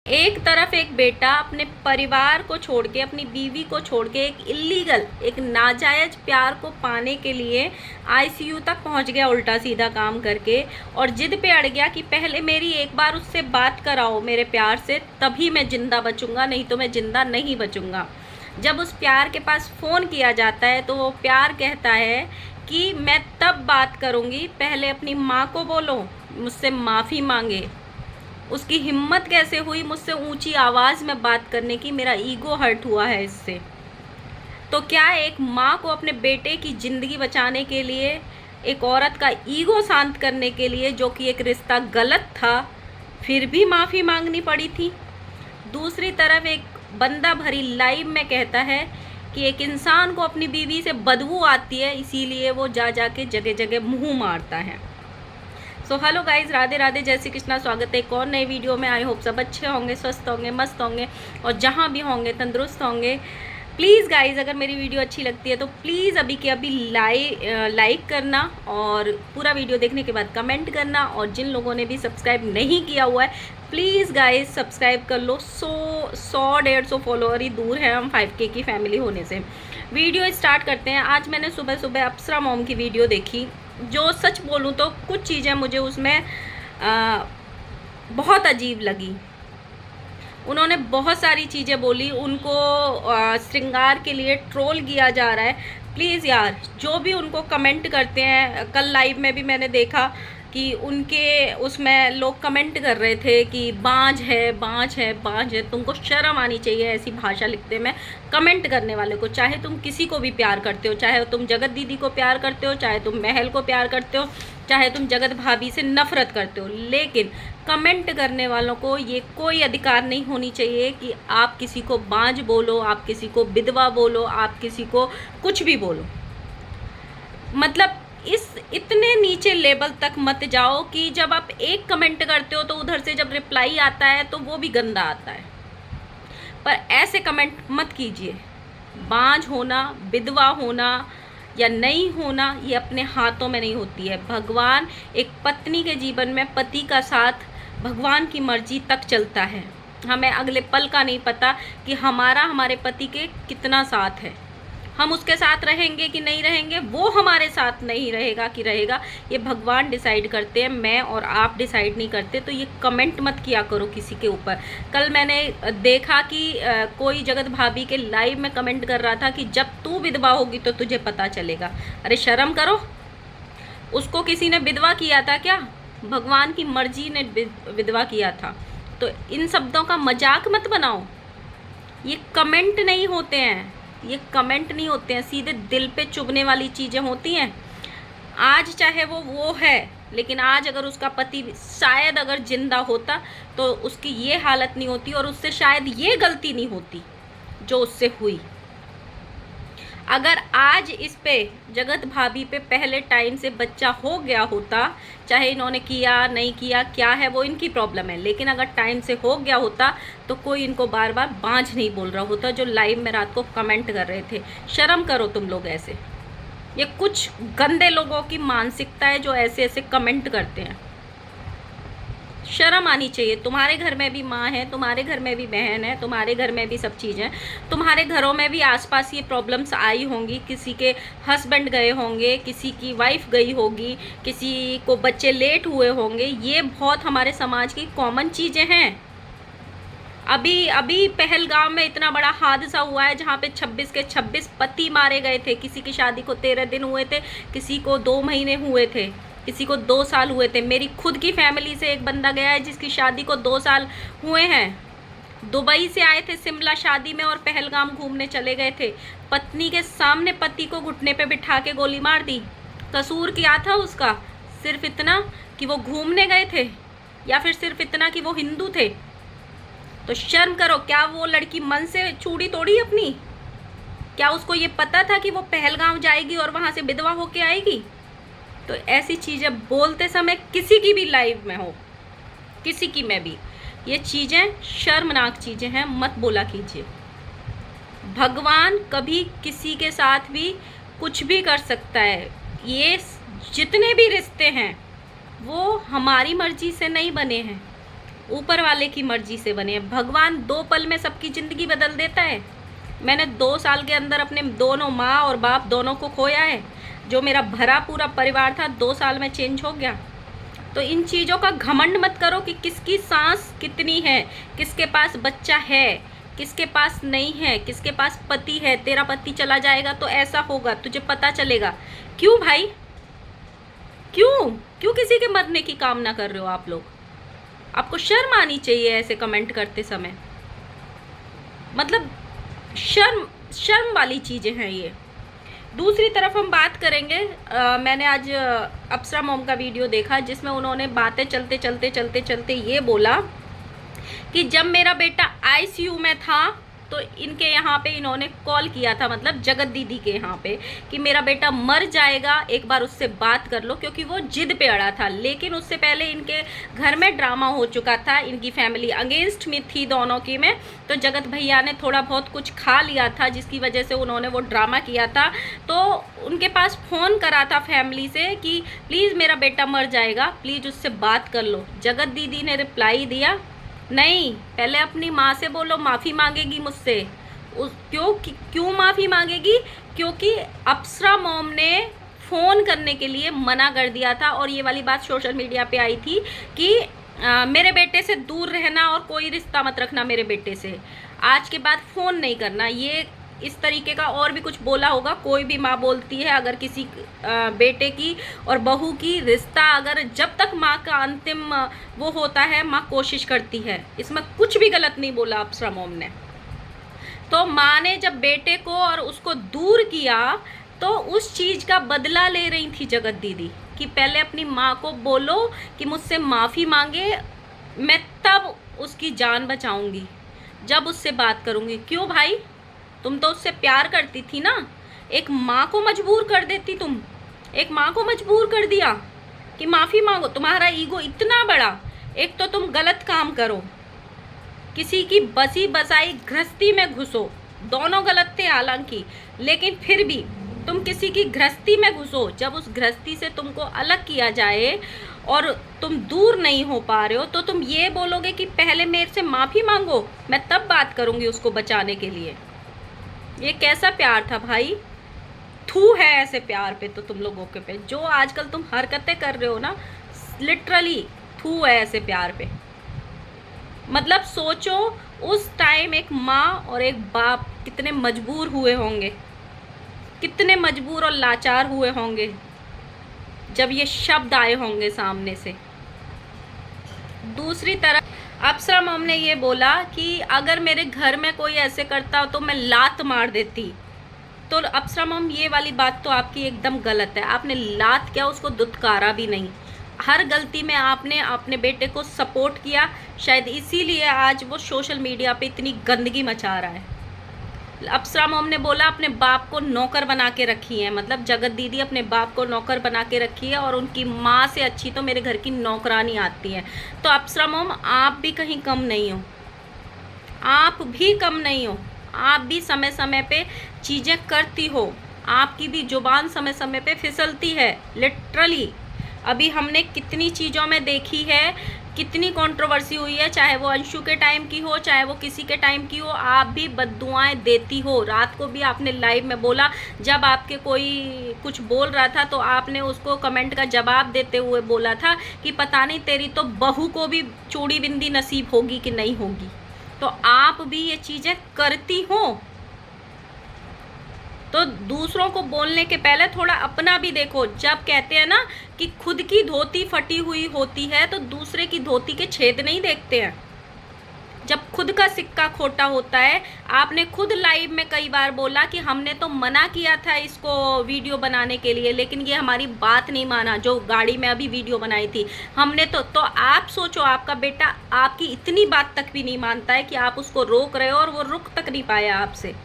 एक तरफ एक बेटा अपने परिवार को छोड़ के, अपनी बीवी को छोड़ के, एक इल्लीगल, एक नाजायज प्यार को पाने के लिए आईसीयू तक पहुंच गया उल्टा सीधा काम करके, और जिद पे अड़ गया कि पहले मेरी एक बार उससे बात कराओ मेरे प्यार से, तभी मैं जिंदा बचूंगा, नहीं तो मैं जिंदा नहीं बचूंगा। जब उस प्यार के पास फ़ोन किया जाता है तो वो प्यार कहता है कि मैं तब बात करूंगी, पहले अपनी माँ को बोलो, मुझसे माफ़ी मांगे। उसकी हिम्मत कैसे हुई मुझसे ऊंची आवाज़ में बात करने की, मेरा ईगो हर्ट हुआ है इससे। तो क्या एक माँ को अपने बेटे की ज़िंदगी बचाने के लिए, एक औरत का ईगो शांत करने के लिए, जो कि एक रिश्ता गलत था, फिर भी माफ़ी मांगनी पड़ी थी? दूसरी तरफ एक बंदा भरी लाइव में कहता है कि एक इंसान को अपनी बीवी से बदबू आती है, इसीलिए वो जा के जगह जगह मुँह मारता है। So hello guys, Radhe Radhe, जय श्री कृष्णा। स्वागत है एक और नए वीडियो में। आई होप सब अच्छे होंगे, स्वस्थ होंगे, मस्त होंगे, और जहाँ भी होंगे तंदुरुस्त होंगे। प्लीज़ गाइज, अगर मेरी वीडियो अच्छी लगती है तो प्लीज़ अभी के अभी लाइक करना, और पूरा वीडियो देखने के बाद कमेंट करना, और जिन लोगों ने भी सब्सक्राइब नहीं किया हुआ है प्लीज़ गाइज सब्सक्राइब कर लो। 100-150 फॉलोअर ही दूर है हम 5K की फैमिली होने से। वीडियो स्टार्ट करते हैं। आज मैंने सुबह सुबह अप्सरा मॉम की वीडियो देखी, जो सच बोलूँ तो कुछ चीज़ें मुझे उसमें बहुत अजीब लगी। उन्होंने बहुत सारी चीज़ें बोली, उनको श्रृंगार के लिए ट्रोल किया जा रहा है। प्लीज़ यार, जो भी उनको कमेंट करते हैं, कल लाइव में भी मैंने देखा कि उनके उसमें लोग कमेंट कर रहे थे कि बांझ है, बांझ है, बांझ है। तुमको शर्म आनी चाहिए ऐसी भाषा लिखते में कमेंट करने वाले को। चाहे तुम किसी को भी प्यार करते हो, चाहे तुम जगत दीदी को प्यार करते हो, चाहे तुम महल को प्यार करते हो, चाहे तुम जगत भाभी से नफरत करते हो, लेकिन कमेंट करने वालों को ये कोई अधिकार नहीं होनी चाहिए कि आप किसी को बांझ बोलो, आप किसी को विधवा बोलो, आप किसी को कुछ भी बोलो। मतलब इस इतने नीचे लेवल तक मत जाओ कि जब आप एक कमेंट करते हो तो उधर से जब रिप्लाई आता है तो वो भी गंदा आता है। पर ऐसे कमेंट मत कीजिए। बांझ होना, विधवा होना या नहीं होना, ये अपने हाथों में नहीं होती है। भगवान, एक पत्नी के जीवन में पति का साथ भगवान की मर्जी तक चलता है। हमें अगले पल का नहीं पता कि हमारे पति के कितना साथ है। हम उसके साथ रहेंगे कि नहीं रहेंगे, वो हमारे साथ नहीं रहेगा कि रहेगा, ये भगवान डिसाइड करते हैं, मैं और आप डिसाइड नहीं करते। तो ये कमेंट मत किया करो किसी के ऊपर। कल मैंने देखा कि कोई जगत भाभी के लाइव में कमेंट कर रहा था कि जब तू विधवा होगी तो तुझे पता चलेगा। अरे शर्म करो, उसको किसी ने विधवा किया था क्या? भगवान की मर्जी ने विधवा किया था। तो इन शब्दों का मजाक मत बनाओ। ये कमेंट नहीं होते हैं, ये कमेंट नहीं होते हैं, सीधे दिल पे चुभने वाली चीज़ें होती हैं। आज चाहे वो है, लेकिन आज अगर उसका पति शायद अगर जिंदा होता तो उसकी ये हालत नहीं होती, और उससे शायद ये गलती नहीं होती जो उससे हुई। अगर आज इस पे जगत भाभी पे पहले टाइम से बच्चा हो गया होता, चाहे इन्होंने किया नहीं किया, क्या है वो इनकी प्रॉब्लम है, लेकिन अगर टाइम से हो गया होता तो कोई इनको बार बार बांझ नहीं बोल रहा होता, जो लाइव में रात को कमेंट कर रहे थे। शर्म करो तुम लोग ऐसे। ये कुछ गंदे लोगों की मानसिकता है जो ऐसे ऐसे कमेंट करते हैं। शर्म आनी चाहिए। तुम्हारे घर में भी माँ है, तुम्हारे घर में भी बहन है, तुम्हारे घर में भी सब चीज़ें, तुम्हारे घरों में भी आसपास ये प्रॉब्लम्स आई होंगी। किसी के हस्बैंड गए होंगे, किसी की वाइफ गई होगी, किसी को बच्चे लेट हुए होंगे। ये बहुत हमारे समाज की कॉमन चीज़ें हैं। अभी पहलगाम में इतना बड़ा हादसा हुआ है जहाँ पे 26 के 26 पति मारे गए थे। किसी की शादी को 13 दिन हुए थे, किसी को 2 महीने हुए थे, किसी को 2 साल हुए थे। मेरी खुद की फैमिली से एक बंदा गया है जिसकी शादी को 2 साल हुए हैं। दुबई से आए थे शिमला शादी में और पहलगाम घूमने चले गए थे। पत्नी के सामने पति को घुटने पे बिठा के गोली मार दी। कसूर क्या था उसका? सिर्फ इतना कि वो घूमने गए थे, या फिर सिर्फ इतना कि वो हिंदू थे? तो शर्म करो। क्या वो लड़की मन से चूड़ी तोड़ी अपनी? क्या उसको ये पता था कि वो पहलगाम जाएगी और वहाँ से विधवा होके आएगी? तो ऐसी चीज़ें बोलते समय, किसी की भी लाइव में हो, किसी की में भी, ये चीज़ें शर्मनाक चीज़ें हैं, मत बोला कीजिए। भगवान कभी किसी के साथ भी कुछ भी कर सकता है। ये जितने भी रिश्ते हैं वो हमारी मर्जी से नहीं बने हैं, ऊपर वाले की मर्जी से बने। भगवान 2 पल में सबकी ज़िंदगी बदल देता है। मैंने 2 साल के अंदर अपने दोनों माँ और बाप दोनों को खोया है। जो मेरा भरा पूरा परिवार था 2 साल में चेंज हो गया। तो इन चीज़ों का घमंड मत करो कि किसकी सांस कितनी है, किसके पास बच्चा है, किसके पास नहीं है, किसके पास पति है। तेरा पति चला जाएगा तो ऐसा होगा, तुझे पता चलेगा। क्यों भाई, क्यों क्यों किसी के मरने की कामना कर रहे हो आप लोग? आपको शर्म आनी चाहिए ऐसे कमेंट करते समय। मतलब शर्म शर्म वाली चीज़ें हैं ये। दूसरी तरफ हम बात करेंगे, मैंने आज अप्सरा मॉम का वीडियो देखा जिसमें उन्होंने बातें चलते चलते चलते चलते ये बोला कि जब मेरा बेटा आईसीयू में था तो इनके यहाँ पे इन्होंने कॉल किया था, मतलब जगत दीदी के यहाँ पे, कि मेरा बेटा मर जाएगा, एक बार उससे बात कर लो, क्योंकि वो जिद पे अड़ा था। लेकिन उससे पहले इनके घर में ड्रामा हो चुका था, इनकी फैमिली अगेंस्ट में थी दोनों की में। तो जगत भैया ने थोड़ा बहुत कुछ खा लिया था जिसकी वजह से उन्होंने वो ड्रामा किया था। तो उनके पास फ़ोन करा था फैमिली से कि प्लीज़ मेरा बेटा मर जाएगा, प्लीज़ उससे बात कर लो। जगत दीदी ने रिप्लाई दिया, नहीं, पहले अपनी माँ से बोलो, माफ़ी मांगेगी मुझसे। क्यों माफ़ी मांगेगी? क्योंकि अप्सरा मॉम ने फ़ोन करने के लिए मना कर दिया था। और ये वाली बात सोशल मीडिया पे आई थी कि मेरे बेटे से दूर रहना और कोई रिश्ता मत रखना मेरे बेटे से, आज के बाद फ़ोन नहीं करना। ये इस तरीके का और भी कुछ बोला होगा। कोई भी माँ बोलती है अगर किसी बेटे की और बहू की रिश्ता, अगर जब तक माँ का अंतिम वो होता है, माँ कोशिश करती है। इसमें कुछ भी गलत नहीं बोला अप्सरा मॉम ने। तो माँ ने जब बेटे को और उसको दूर किया तो उस चीज़ का बदला ले रही थी जगत दीदी कि पहले अपनी माँ को बोलो कि मुझसे माफ़ी मांगे, मैं तब उसकी जान बचाऊंगी, जब उससे बात करूंगी। क्यों भाई, तुम तो उससे प्यार करती थी ना। एक माँ को मजबूर कर देती, तुम एक माँ को मजबूर कर दिया कि माफ़ी मांगो। तुम्हारा ईगो इतना बड़ा। एक तो तुम गलत काम करो, किसी की बसी बसाई गृहस्थी में घुसो, दोनों गलत थे हालांकि, लेकिन फिर भी तुम किसी की गृहस्थी में घुसो। जब उस गृहस्थी से तुमको अलग किया जाए और तुम दूर नहीं हो पा रहे हो तो तुम ये बोलोगे कि पहले मेरे से माफ़ी मांगो, मैं तब बात करूँगी उसको बचाने के लिए। ये कैसा प्यार था भाई? थू है ऐसे प्यार पे तो तुम लोगों के पे। जो आजकल तुम हरकतें कर रहे हो ना, लिटरली थू है ऐसे प्यार पे। मतलब सोचो उस टाइम एक माँ और एक बाप कितने मजबूर हुए होंगे, कितने मजबूर और लाचार हुए होंगे जब ये शब्द आए होंगे सामने से। दूसरी तरफ अप्सरा मॉम ने ये बोला कि अगर मेरे घर में कोई ऐसे करता तो मैं लात मार देती। तो अप्सरा मॉम, ये वाली बात तो आपकी एकदम गलत है। आपने लात क्या, उसको दुत्कारा भी नहीं। हर गलती में आपने अपने बेटे को सपोर्ट किया, शायद इसीलिए आज वो सोशल मीडिया पे इतनी गंदगी मचा रहा है। अप्सरा मॉम ने बोला अपने बाप को नौकर बना के रखी है, मतलब जगत दीदी अपने बाप को नौकर बना के रखी है और उनकी माँ से अच्छी तो मेरे घर की नौकरानी आती है। तो अप्सरा मॉम, आप भी कहीं कम नहीं हो, आप भी कम नहीं हो। आप भी समय समय पे चीज़ें करती हो, आपकी भी जुबान समय समय पे फिसलती है लिटरली। अभी हमने कितनी चीज़ों में देखी है, कितनी कंट्रोवर्सी हुई है, चाहे वो अंशु के टाइम की हो, चाहे वो किसी के टाइम की हो। आप भी बद्दुआएं देती हो। रात को भी आपने लाइव में बोला, जब आपके कोई कुछ बोल रहा था तो आपने उसको कमेंट का जवाब देते हुए बोला था कि पता नहीं तेरी तो बहू को भी चूड़ी बिंदी नसीब होगी कि नहीं होगी। तो आप भी ये चीज़ें करती हो। तो दूसरों को बोलने के पहले थोड़ा अपना भी देखो। जब कहते हैं ना कि खुद की धोती फटी हुई होती है तो दूसरे की धोती के छेद नहीं देखते हैं। जब खुद का सिक्का खोटा होता है, आपने खुद लाइव में कई बार बोला कि हमने तो मना किया था इसको वीडियो बनाने के लिए, लेकिन ये हमारी बात नहीं माना। जो गाड़ी में अभी वीडियो बनाई थी हमने तो आप सोचो, आपका बेटा आपकी इतनी बात तक भी नहीं मानता है कि आप उसको रोक रहे हो और वो रुक तक नहीं पाया आपसे।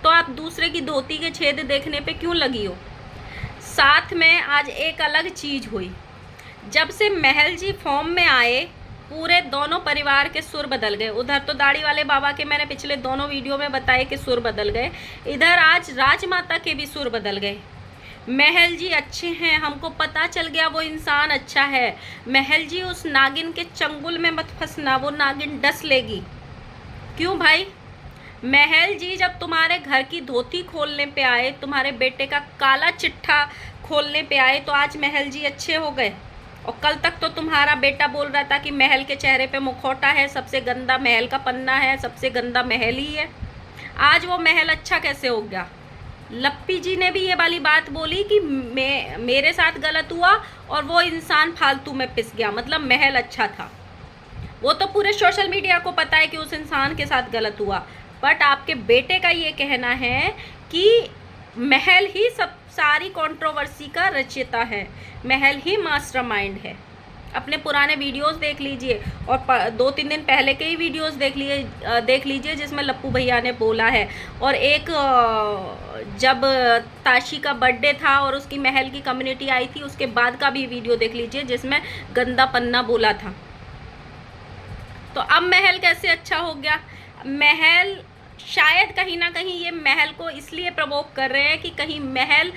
तो आप दूसरे की धोती के छेद देखने पे क्यों लगी हो? साथ में आज एक अलग चीज़ हुई। जब से महल जी फॉर्म में आए, पूरे दोनों परिवार के सुर बदल गए। उधर तो दाढ़ी वाले बाबा के मैंने पिछले दोनों वीडियो में बताए कि सुर बदल गए, इधर आज राजमाता के भी सुर बदल गए। महल जी अच्छे हैं, हमको पता चल गया वो इंसान अच्छा है। महल जी उस नागिन के चंगुल में मत फंसना, वो नागिन डस लेगी। क्यों भाई? महल जी जब तुम्हारे घर की धोती खोलने पे आए, तुम्हारे बेटे का काला चिट्ठा खोलने पे आए, तो आज महल जी अच्छे हो गए। और कल तक तो तुम्हारा बेटा बोल रहा था कि महल के चेहरे पे मुखौटा है, सबसे गंदा महल का पन्ना है, सबसे गंदा महल ही है। आज वो महल अच्छा कैसे हो गया? लप्पी जी ने भी ये वाली बात बोली कि मेरे साथ गलत हुआ और वो इंसान फालतू में पिस गया, मतलब महल अच्छा था। वो तो पूरे सोशल मीडिया को पता है कि उस इंसान के साथ गलत हुआ, बट आपके बेटे का ये कहना है कि महल ही सब सारी कंट्रोवर्सी का रचयिता है, महल ही मास्टरमाइंड है। अपने पुराने वीडियोस देख लीजिए और 2-3 दिन पहले के ही वीडियोस देख लीजिए जिसमें लप्पू भैया ने बोला है। और एक जब ताशी का बर्थडे था और उसकी महल की कम्युनिटी आई थी, उसके बाद का भी वीडियो देख लीजिए जिसमें गंदा पन्ना बोला था। तो अब महल कैसे अच्छा हो गया? महल शायद कहीं ना कहीं ये महल को इसलिए प्रवोक कर रहे हैं कि कहीं महल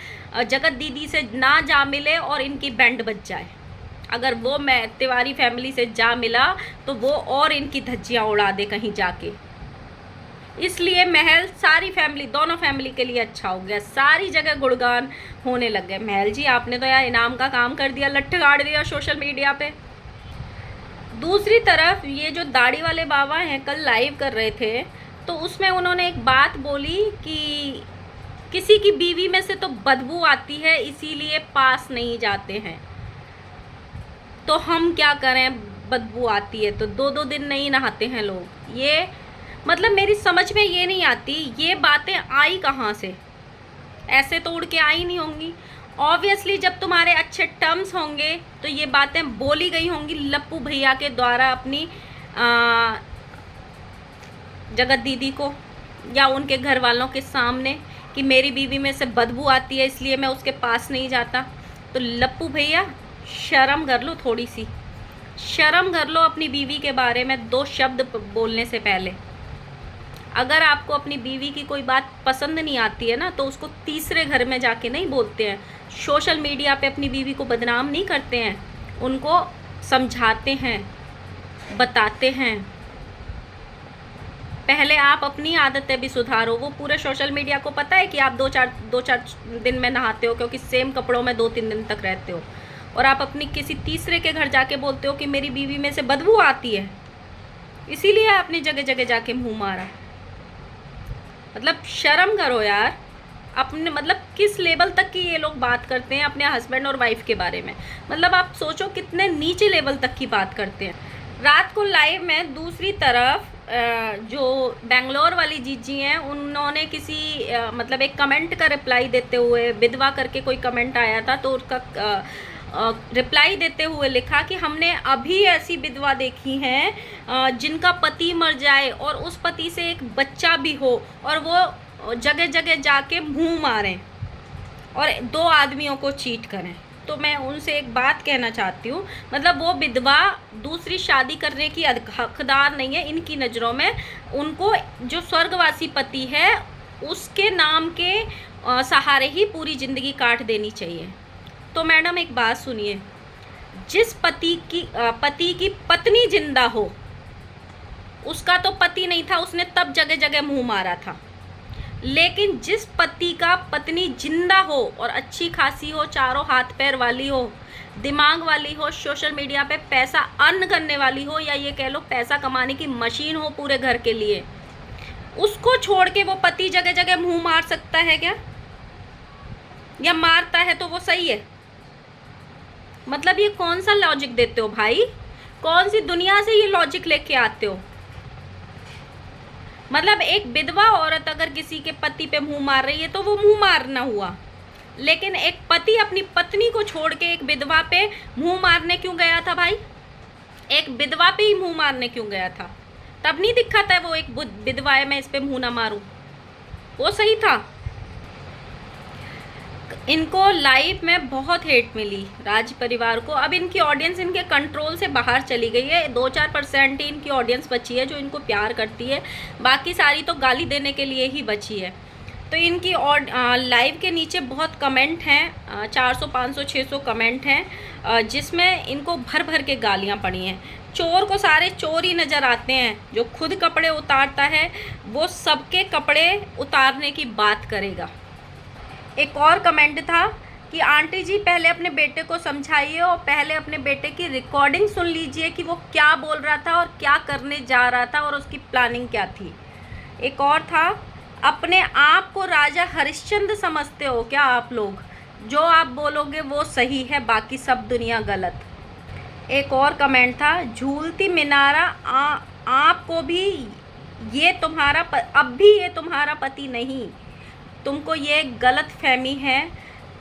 जगत दीदी से ना जा मिले और इनकी बैंड बज जाए। अगर वो मैं तिवारी फैमिली से जा मिला तो वो और इनकी धज्जियाँ उड़ा दे कहीं जाके। इसलिए महल सारी फैमिली, दोनों फैमिली के लिए अच्छा हो गया, सारी जगह गुणगान होने लग गए। महल जी आपने तो यार इनाम का काम कर दिया, लट्ठ गाड़ दिया सोशल मीडिया पे। दूसरी तरफ ये जो दाढ़ी वाले बाबा हैं, कल लाइव कर रहे थे तो उसमें उन्होंने एक बात बोली कि किसी की बीवी में से तो बदबू आती है, इसीलिए पास नहीं जाते हैं। तो हम क्या करें, बदबू आती है तो 2-2 दिन नहीं नहाते हैं लोग। ये मतलब मेरी समझ में ये नहीं आती, ये बातें आई कहाँ से? ऐसे तो उड़ के आई नहीं होंगी। ऑब्वियसली जब तुम्हारे अच्छे टर्म्स होंगे तो ये बातें बोली गई होंगी लप्पू भैया के द्वारा अपनी जगत दीदी को या उनके घर वालों के सामने कि मेरी बीवी में से बदबू आती है इसलिए मैं उसके पास नहीं जाता। तो लप्पू भैया शर्म कर लो, थोड़ी सी शर्म कर लो अपनी बीवी के बारे में 2 शब्द बोलने से पहले। अगर आपको अपनी बीवी की कोई बात पसंद नहीं आती है ना तो उसको तीसरे घर में जाके नहीं बोलते हैं, सोशल मीडिया पे अपनी बीवी को बदनाम नहीं करते हैं, उनको समझाते हैं, बताते हैं। पहले आप अपनी आदतें भी सुधारो। वो पूरे सोशल मीडिया को पता है कि आप 2-4 दिन में नहाते हो क्योंकि सेम कपड़ों में 2-3 दिन तक रहते हो, और आप अपनी किसी तीसरे के घर जाके बोलते हो कि मेरी बीवी में से बदबू आती है, इसीलिए आपने जगह जगह जाके मुंह मारा। मतलब शर्म करो यार अपने, मतलब किस लेवल तक की ये लोग बात करते हैं अपने हस्बैंड और वाइफ के बारे में। मतलब आप सोचो कितने नीचे लेवल तक की बात करते हैं। रात को लाइव में दूसरी तरफ जो बेंगलोर वाली जीजी हैं उन्होंने किसी मतलब एक कमेंट का रिप्लाई देते हुए, विधवा करके कोई कमेंट आया था तो उसका रिप्लाई देते हुए लिखा कि हमने अभी ऐसी विधवा देखी हैं जिनका पति मर जाए और उस पति से एक बच्चा भी हो और वो जगह जगह जाके मुंह मारें और 2 आदमियों को चीट करें। तो मैं उनसे एक बात कहना चाहती हूँ, मतलब वो विधवा दूसरी शादी करने की हकदार नहीं है इनकी नज़रों में। उनको जो स्वर्गवासी पति है उसके नाम के सहारे ही पूरी ज़िंदगी काट देनी चाहिए। तो मैडम एक बात सुनिए, जिस पति की पत्नी जिंदा हो, उसका तो पति नहीं था, उसने तब जगह जगह मुंह मारा था। लेकिन जिस पति का पत्नी जिंदा हो और अच्छी खासी हो, चारों हाथ पैर वाली हो, दिमाग वाली हो, सोशल मीडिया पे पैसा अर्न करने वाली हो, या ये कह लो पैसा कमाने की मशीन हो पूरे घर के लिए, उसको छोड़ के वो पति जगह जगह मुंह मार सकता है क्या? या मारता है तो वो सही है? मतलब ये कौन सा लॉजिक देते हो भाई? कौन सी दुनिया से ये लॉजिक लेके आते हो? मतलब एक विधवा औरत अगर किसी के पति पे मुंह मार रही है तो वो मुंह मारना हुआ, लेकिन एक पति अपनी पत्नी को छोड़ के एक विधवा पे मुंह मारने क्यों गया था भाई? एक विधवा पे ही मुंह मारने क्यों गया था? तब नहीं दिखा था वो एक विधवा है, मैं इस पे मुंह ना मारूं, वो सही था। इनको लाइव में बहुत हेट मिली राज परिवार को। अब इनकी ऑडियंस इनके कंट्रोल से बाहर चली गई है। 2-4% ही इनकी ऑडियंस बची है जो इनको प्यार करती है, बाकी सारी तो गाली देने के लिए ही बची है। तो इनकी लाइव के नीचे बहुत कमेंट हैं, 400 500 600 कमेंट हैं, जिसमें इनको भर भर के गालियां पड़ी हैं। चोर को सारे चोर ही नज़र आते हैं। जो खुद कपड़े उतारता है वो सबके कपड़े उतारने की बात करेगा। एक और कमेंट था कि आंटी जी पहले अपने बेटे को समझाइए और पहले अपने बेटे की रिकॉर्डिंग सुन लीजिए कि वो क्या बोल रहा था और क्या करने जा रहा था और उसकी प्लानिंग क्या थी। एक और था, अपने आप को राजा हरिश्चंद्र समझते हो क्या आप लोग? जो आप बोलोगे वो सही है, बाकी सब दुनिया गलत। एक और कमेंट था, झूलती मीनारा आपको भी ये तुम्हारा अब भी ये तुम्हारा पति नहीं, तुमको ये गलत फहमी है,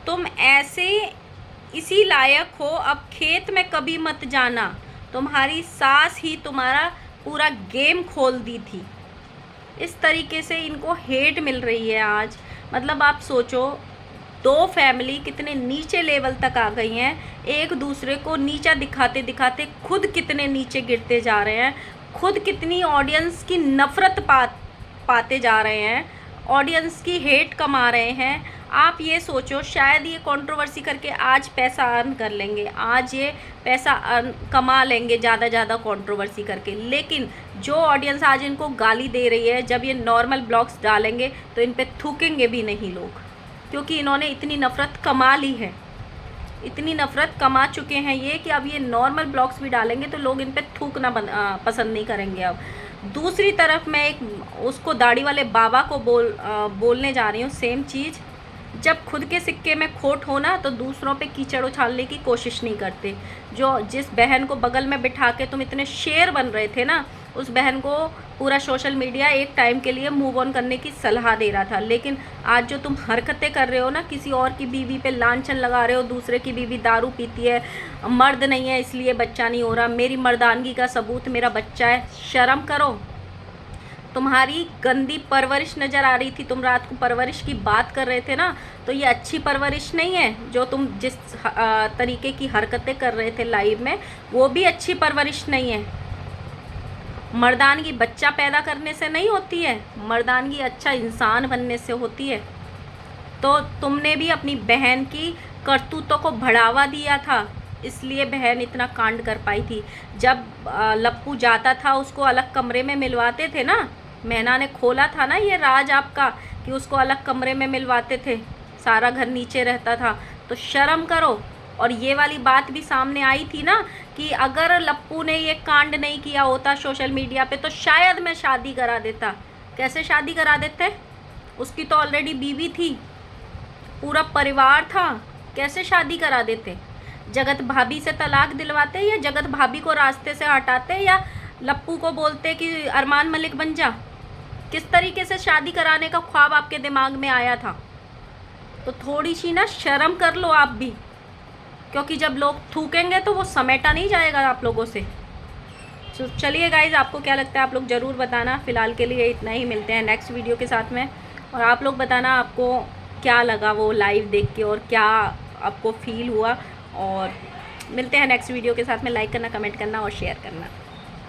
तुम ऐसे इसी लायक हो, अब खेत में कभी मत जाना, तुम्हारी सास ही तुम्हारा पूरा गेम खोल दी थी। इस तरीके से इनको हेट मिल रही है आज। मतलब आप सोचो, दो फैमिली कितने नीचे लेवल तक आ गई हैं, एक दूसरे को नीचा दिखाते दिखाते खुद कितने नीचे गिरते जा रहे हैं, खुद कितनी ऑडियंस की नफ़रत पाते जा रहे हैं, ऑडियंस की हेट कमा रहे हैं। आप ये सोचो, शायद ये कंट्रोवर्सी करके आज पैसा अर्न कर लेंगे, आज ये पैसा कमा लेंगे ज़्यादा कंट्रोवर्सी करके, लेकिन जो ऑडियंस आज इनको गाली दे रही है, जब ये नॉर्मल ब्लॉग्स डालेंगे तो इन पे थूकेंगे भी नहीं लोग, क्योंकि इन्होंने इतनी नफ़रत कमा ली है, इतनी नफ़रत कमा चुके हैं ये कि अब ये नॉर्मल ब्लॉग्स भी डालेंगे तो लोग इन पे थूकना पसंद नहीं करेंगे। अब दूसरी तरफ मैं एक उसको दाढ़ी वाले बाबा को बोलने जा रही हूँ सेम चीज़। जब खुद के सिक्के में खोट हो ना तो दूसरों पे कीचड़ उछालने की कोशिश नहीं करते। जिस बहन को बगल में बिठा के तुम इतने शेर बन रहे थे ना, उस बहन को पूरा सोशल मीडिया एक टाइम के लिए मूव ऑन करने की सलाह दे रहा था, लेकिन आज जो तुम हरकतें कर रहे हो ना, किसी और की बीवी पे लांछन लगा रहे हो, दूसरे की बीवी दारू पीती है, मर्द नहीं है इसलिए बच्चा नहीं हो रहा, मेरी मर्दानगी का सबूत मेरा बच्चा है, शर्म करो। तुम्हारी गंदी परवरिश नज़र आ रही थी, तुम रात को परवरिश की बात कर रहे थे ना, तो ये अच्छी परवरिश नहीं है। जो तुम जिस तरीके की हरकतें कर रहे थे लाइव में, वो भी अच्छी परवरिश नहीं है। मर्दानगी बच्चा पैदा करने से नहीं होती है, मर्दानगी अच्छा इंसान बनने से होती है। तो तुमने भी अपनी बहन की करतूतों को बढ़ावा दिया था, इसलिए बहन इतना कांड कर पाई थी। जब लप्पू जाता था उसको अलग कमरे में मिलवाते थे ना, मैना ने खोला था ना ये राज आपका कि उसको अलग कमरे में मिलवाते थे, सारा घर नीचे रहता था, तो शर्म करो। और ये वाली बात भी सामने आई थी ना कि अगर लप्पू ने ये कांड नहीं किया होता सोशल मीडिया पे तो शायद मैं शादी करा देता। कैसे शादी करा देते? उसकी तो ऑलरेडी बीवी थी, पूरा परिवार था, कैसे शादी करा देते? जगत भाभी से तलाक दिलवाते या जगत भाभी को रास्ते से हटाते या लप्पू को बोलते कि अरमान मलिक बन जा? किस तरीके से शादी कराने का ख्वाब आपके दिमाग में आया था? तो थोड़ी सी ना शर्म कर लो आप भी, क्योंकि जब लोग थूकेंगे तो वो समेटा नहीं जाएगा आप लोगों से। तो चलिए गाइज़, आपको क्या लगता है आप लोग ज़रूर बताना। फ़िलहाल के लिए इतना ही, मिलते हैं नेक्स्ट वीडियो के साथ में। और आप लोग बताना आपको क्या लगा वो लाइव देख के और क्या आपको फील हुआ। और मिलते हैं नेक्स्ट वीडियो के साथ में। लाइक करना, कमेंट करना और शेयर करना।